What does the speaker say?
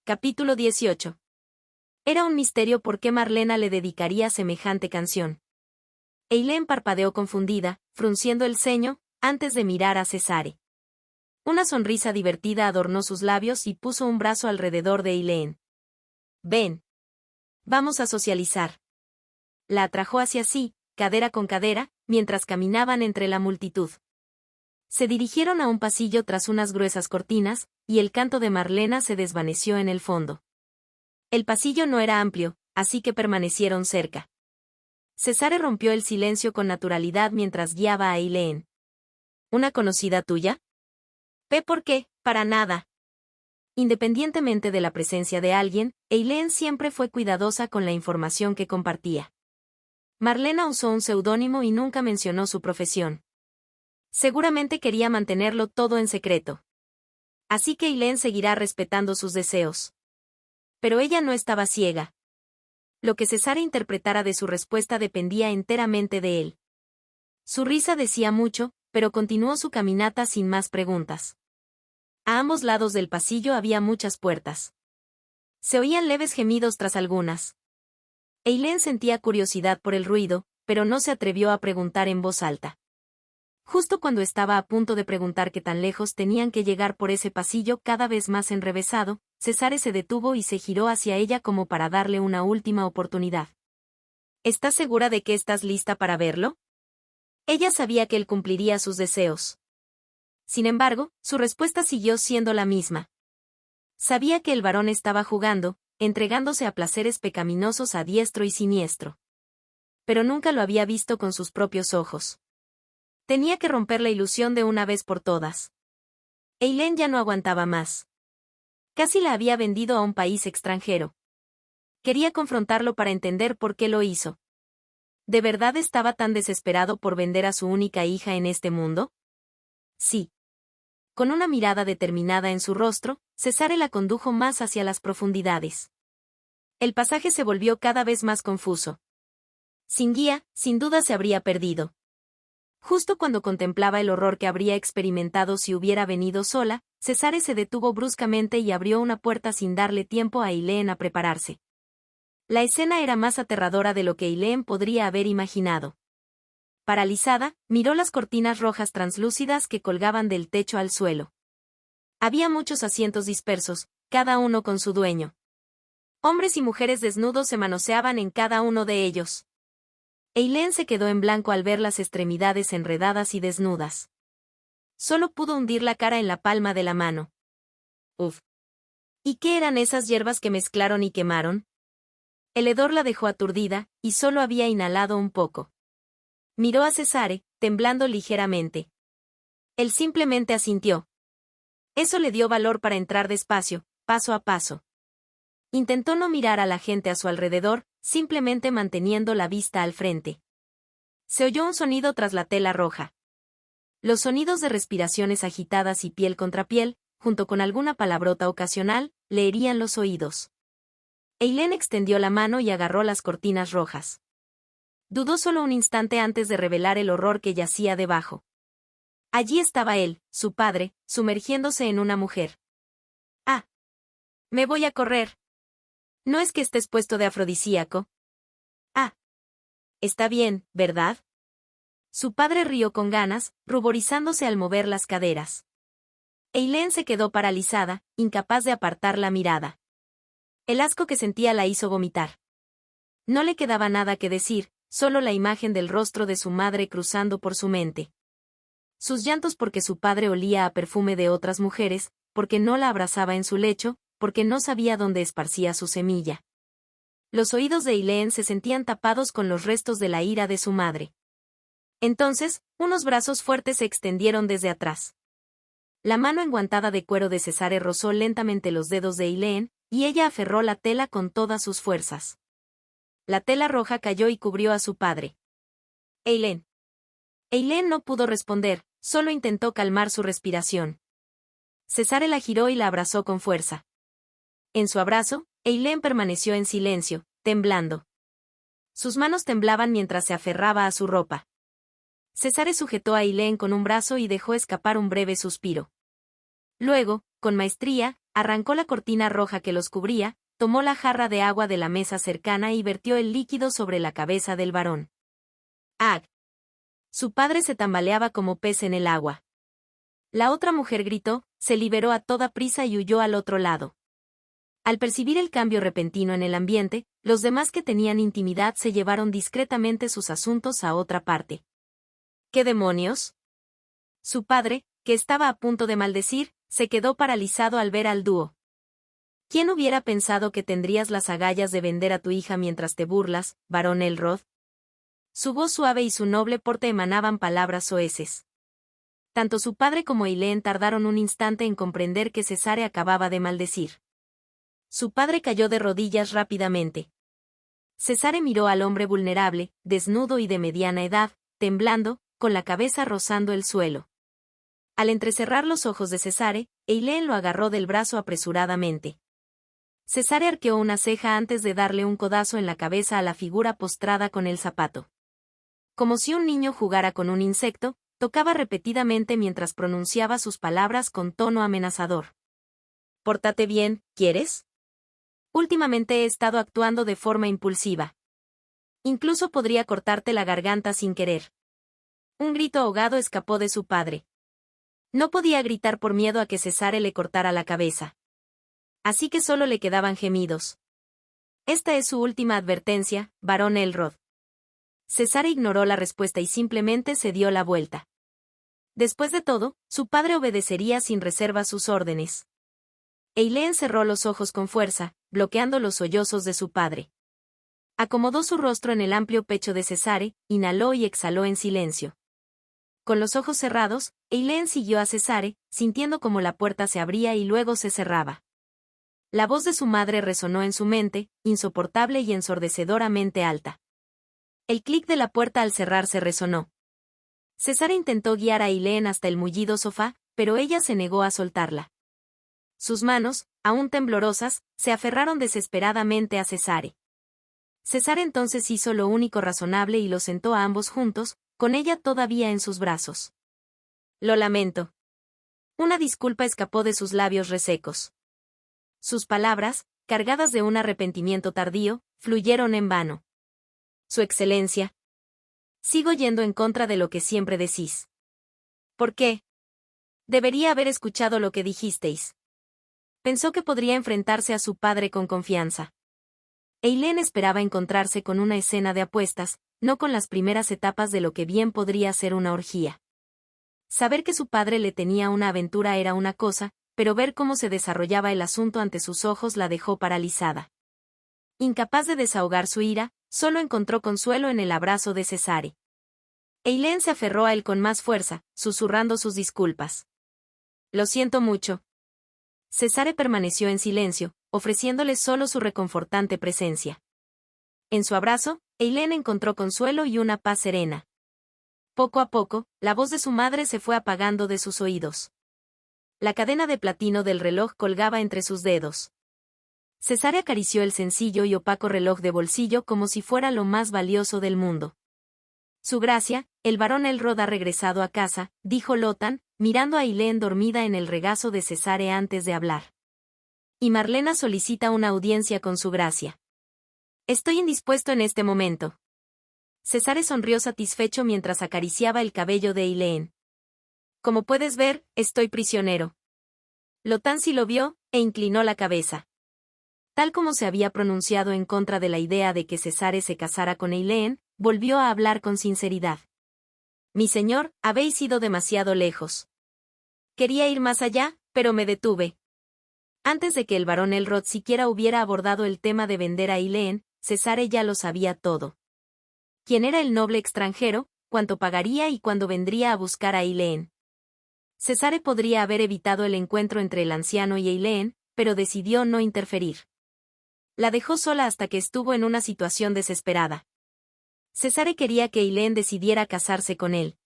Capítulo 18. Era un misterio por qué Marlena le dedicaría semejante canción. Eileen parpadeó confundida, frunciendo el ceño, antes de mirar a Cesare. Una sonrisa divertida adornó sus labios y puso un brazo alrededor de Eileen. «Ven. Vamos a socializar». La atrajo hacia sí, cadera con cadera, mientras caminaban entre la multitud. Se dirigieron a un pasillo tras unas gruesas cortinas, y el canto de Marlena se desvaneció en el fondo. El pasillo no era amplio, así que permanecieron cerca. Cesare rompió el silencio con naturalidad mientras guiaba a Eileen. ¿Una conocida tuya? ¿Por qué? Para nada. Independientemente de la presencia de alguien, Eileen siempre fue cuidadosa con la información que compartía. Marlena usó un seudónimo y nunca mencionó su profesión. Seguramente quería mantenerlo todo en secreto. Así que Eileen seguirá respetando sus deseos. Pero ella no estaba ciega. Lo que Cesare interpretara de su respuesta dependía enteramente de él. Su risa decía mucho, pero continuó su caminata sin más preguntas. A ambos lados del pasillo había muchas puertas. Se oían leves gemidos tras algunas. Eileen sentía curiosidad por el ruido, pero no se atrevió a preguntar en voz alta. Justo cuando estaba a punto de preguntar qué tan lejos tenían que llegar por ese pasillo cada vez más enrevesado, Cesare se detuvo y se giró hacia ella como para darle una última oportunidad. ¿Estás segura de que estás lista para verlo? Ella sabía que él cumpliría sus deseos. Sin embargo, su respuesta siguió siendo la misma. Sabía que el varón estaba jugando, entregándose a placeres pecaminosos a diestro y siniestro. Pero nunca lo había visto con sus propios ojos. Tenía que romper la ilusión de una vez por todas. Eileen ya no aguantaba más. Casi la había vendido a un país extranjero. Quería confrontarlo para entender por qué lo hizo. ¿De verdad estaba tan desesperado por vender a su única hija en este mundo? Sí. Con una mirada determinada en su rostro, Cesare la condujo más hacia las profundidades. El pasaje se volvió cada vez más confuso. Sin guía, sin duda se habría perdido. Justo cuando contemplaba el horror que habría experimentado si hubiera venido sola, Cesare se detuvo bruscamente y abrió una puerta sin darle tiempo a Eileen a prepararse. La escena era más aterradora de lo que Eileen podría haber imaginado. Paralizada, miró las cortinas rojas translúcidas que colgaban del techo al suelo. Había muchos asientos dispersos, cada uno con su dueño. Hombres y mujeres desnudos se manoseaban en cada uno de ellos. Eileen se quedó en blanco al ver las extremidades enredadas y desnudas. Solo pudo hundir la cara en la palma de la mano. Uf. ¿Y qué eran esas hierbas que mezclaron y quemaron? El hedor la dejó aturdida, y solo había inhalado un poco. Miró a Cesare, temblando ligeramente. Él simplemente asintió. Eso le dio valor para entrar despacio, paso a paso. Intentó no mirar a la gente a su alrededor, simplemente manteniendo la vista al frente. Se oyó un sonido tras la tela roja. Los sonidos de respiraciones agitadas y piel contra piel, junto con alguna palabrota ocasional, le herían los oídos. Eileen extendió la mano y agarró las cortinas rojas. Dudó solo un instante antes de revelar el horror que yacía debajo. Allí estaba él, su padre, sumergiéndose en una mujer. «Ah. Me voy a correr. ¿No es que estés puesto de afrodisíaco?» «Ah. Está bien, ¿verdad?» Su padre rió con ganas, ruborizándose al mover las caderas. Eileen se quedó paralizada, incapaz de apartar la mirada. El asco que sentía la hizo vomitar. No le quedaba nada que decir, solo la imagen del rostro de su madre cruzando por su mente. Sus llantos porque su padre olía a perfume de otras mujeres, porque no la abrazaba en su lecho, porque no sabía dónde esparcía su semilla. Los oídos de Eileen se sentían tapados con los restos de la ira de su madre. Entonces, unos brazos fuertes se extendieron desde atrás. La mano enguantada de cuero de Cesare rozó lentamente los dedos de Eileen, y ella aferró la tela con todas sus fuerzas. La tela roja cayó y cubrió a su padre. «Eileen». Eileen no pudo responder, solo intentó calmar su respiración. Cesare la giró y la abrazó con fuerza. En su abrazo, Eileen permaneció en silencio, temblando. Sus manos temblaban mientras se aferraba a su ropa. Cesare sujetó a Eileen con un brazo y dejó escapar un breve suspiro. Luego, con maestría, arrancó la cortina roja que los cubría, tomó la jarra de agua de la mesa cercana y vertió el líquido sobre la cabeza del varón. ¡Ag! Su padre se tambaleaba como pez en el agua. La otra mujer gritó, se liberó a toda prisa y huyó al otro lado. Al percibir el cambio repentino en el ambiente, los demás que tenían intimidad se llevaron discretamente sus asuntos a otra parte. ¿Qué demonios? Su padre, que estaba a punto de maldecir, se quedó paralizado al ver al dúo. ¿Quién hubiera pensado que tendrías las agallas de vender a tu hija mientras te burlas, varón Elrod? Su voz suave y su noble porte emanaban palabras soeces. Tanto su padre como Eileen tardaron un instante en comprender que Cesare acababa de maldecir. Su padre cayó de rodillas rápidamente. Cesare miró al hombre vulnerable, desnudo y de mediana edad, temblando, con la cabeza rozando el suelo. Al entrecerrar los ojos de Cesare, Eileen lo agarró del brazo apresuradamente. Cesare arqueó una ceja antes de darle un codazo en la cabeza a la figura postrada con el zapato. Como si un niño jugara con un insecto, tocaba repetidamente mientras pronunciaba sus palabras con tono amenazador. «Pórtate bien, ¿quieres? Últimamente he estado actuando de forma impulsiva. Incluso podría cortarte la garganta sin querer». Un grito ahogado escapó de su padre. No podía gritar por miedo a que Cesare le cortara la cabeza. Así que solo le quedaban gemidos. «Esta es su última advertencia, varón Elrod». Cesare ignoró la respuesta y simplemente se dio la vuelta. Después de todo, su padre obedecería sin reserva sus órdenes. Eileen cerró los ojos con fuerza, bloqueando los sollozos de su padre. Acomodó su rostro en el amplio pecho de Cesare, inhaló y exhaló en silencio. Con los ojos cerrados, Eileen siguió a Cesare, sintiendo como la puerta se abría y luego se cerraba. La voz de su madre resonó en su mente, insoportable y ensordecedoramente alta. El clic de la puerta al cerrarse resonó. Cesare intentó guiar a Eileen hasta el mullido sofá, pero ella se negó a soltarla. Sus manos, aún temblorosas, se aferraron desesperadamente a Cesare. Cesare entonces hizo lo único razonable y los sentó a ambos juntos, con ella todavía en sus brazos. «Lo lamento». Una disculpa escapó de sus labios resecos. Sus palabras, cargadas de un arrepentimiento tardío, fluyeron en vano. «Su Excelencia. Sigo yendo en contra de lo que siempre decís». «¿Por qué? Debería haber escuchado lo que dijisteis». Pensó que podría enfrentarse a su padre con confianza. Eileen esperaba encontrarse con una escena de apuestas, no con las primeras etapas de lo que bien podría ser una orgía. Saber que su padre le tenía una aventura era una cosa, pero ver cómo se desarrollaba el asunto ante sus ojos la dejó paralizada. Incapaz de desahogar su ira, solo encontró consuelo en el abrazo de Cesare. Eileen se aferró a él con más fuerza, susurrando sus disculpas. «Lo siento mucho». Cesare permaneció en silencio, ofreciéndole solo su reconfortante presencia. En su abrazo, Eileen encontró consuelo y una paz serena. Poco a poco, la voz de su madre se fue apagando de sus oídos. La cadena de platino del reloj colgaba entre sus dedos. Cesare acarició el sencillo y opaco reloj de bolsillo como si fuera lo más valioso del mundo. «Su gracia, el varón Elrod ha regresado a casa», dijo Lotan, mirando a Eileen dormida en el regazo de Cesare antes de hablar. «Y Marlena solicita una audiencia con su gracia». «Estoy indispuesto en este momento». Cesare sonrió satisfecho mientras acariciaba el cabello de Eileen. «Como puedes ver, estoy prisionero». Lotan sí lo vio, e inclinó la cabeza. Tal como se había pronunciado en contra de la idea de que Cesare se casara con Eileen, volvió a hablar con sinceridad. «Mi señor, habéis ido demasiado lejos. Quería ir más allá, pero me detuve». Antes de que el varón Elrod siquiera hubiera abordado el tema de vender a Eileen, Cesare ya lo sabía todo. ¿Quién era el noble extranjero? ¿Cuánto pagaría y cuándo vendría a buscar a Eileen? Cesare podría haber evitado el encuentro entre el anciano y Eileen, pero decidió no interferir. La dejó sola hasta que estuvo en una situación desesperada. Cesare quería que Eileen decidiera casarse con él.